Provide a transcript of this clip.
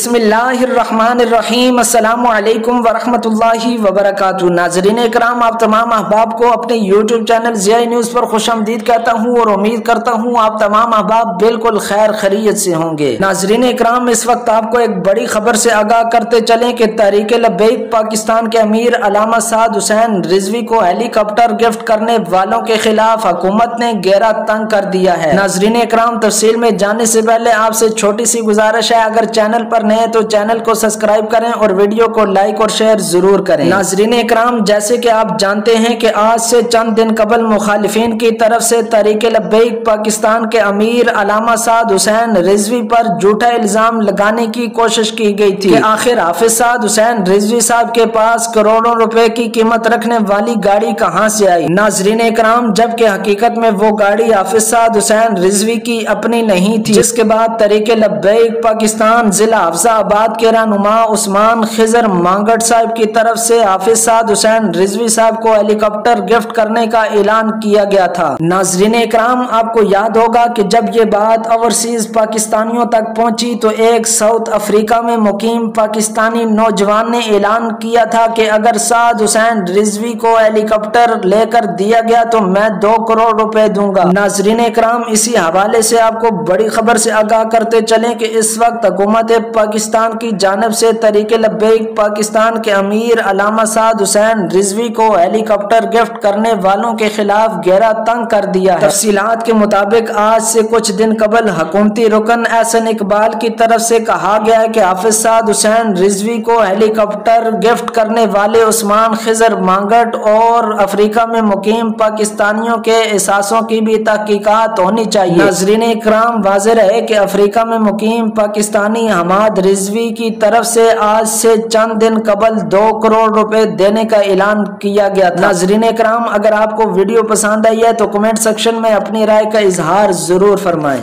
बिस्मिल्लाहिर्रहमानिर्रहीम। अस्सलामु अलैकुम वरहमतुल्लाहि वबरकातुहू। नाज़रीन इकराम, आप तमाम अहबाब को अपने यूट्यूब चैनल ज़िया न्यूज़ पर खुशामदीद कहता हूँ और उम्मीद करता हूँ आप तमाम अहबाब बिल्कुल खैर खैरियत से होंगे। नाज़रीन इकराम, इस वक्त आपको एक बड़ी खबर से आगाह करते चलें कि तहरीक लब्बैक पाकिस्तान के अमीर अल्लामा साद हुसैन रिजवी को हेलीकॉप्टर गिफ्ट करने वालों के खिलाफ हुकूमत ने गहरा तंग कर दिया है। नाज़रीन इकराम, तफसील में जाने से पहले आपसे छोटी सी गुजारिश है, अगर चैनल पर नए तो चैनल को सब्सक्राइब करें और वीडियो को लाइक और शेयर जरूर करें। नाज़रीन इकराम, जैसे कि आप जानते हैं कि आज से चंद दिन कबल मुखालिफिन की तरफ से तहरीक लब्बैक पाकिस्तान के अमीर अल्लामा साद हुसैन रिजवी पर झूठा इल्जाम लगाने की कोशिश की गई थी कि आखिर हाफिज साद हुसैन रिजवी साहब के पास करोड़ों रुपए की कीमत रखने वाली गाड़ी कहां से आई। नाज़रीन इकराम, जबकि हकीकत में वो गाड़ी हाफिज साद हुसैन रिजवी की अपनी नहीं थी, जिसके बाद तहरीक लब्बैक पाकिस्तान जिला अफजाबाद के रहनुमा उस्मान खिजर मांगट साहब की तरफ से हाफिज साद हुसैन रिजवी साहब को हेलीकॉप्टर गिफ्ट करने का ऐलान किया गया था। नाज़रीन इकराम, आपको याद होगा कि जब ये बात ओवरसीज पाकिस्तानियों तक पहुंची तो एक साउथ अफ्रीका में मुकीम पाकिस्तानी नौजवान ने ऐलान किया था कि अगर साद हुसैन रिजवी को हेलीकॉप्टर लेकर दिया गया तो मैं 2 करोड़ रुपए दूंगा। नाज़रीन इकराम, इसी हवाले से आपको बड़ी खबर से आगाह करते चलें कि इस वक्त हुकूमत पाकिस्तान की जानिब से तहरीक लब्बैक पाकिस्तान के अमीर अल्लामा साद हुसैन रिजवी को हेलीकॉप्टर गिफ्ट करने वालों के खिलाफ गहरा तंग कर दिया है। तफसीलात के मुताबिक आज से कुछ दिन कबल हुकूमती रुकन एहसन इकबाल की तरफ से कहा गया है कि हाफिज साद हुसैन रिजवी को हेलीकॉप्टर गिफ्ट करने वाले उस्मान खिजर मांगट और अफ्रीका में मुकीम पाकिस्तानियों के एहसासों की भी तहकीकात होनी चाहिए। नाज़रीन इकराम, वाज़ेह रहे कि अफ्रीका में मुकीम पाकिस्तानी हमाद रिजवी की तरफ से आज से चंद दिन कबल 2 करोड़ रुपए देने का ऐलान किया गया था। नाज़रीन इकराम, अगर आपको वीडियो पसंद आई है तो कमेंट सेक्शन में अपनी राय का इजहार जरूर फरमाएं।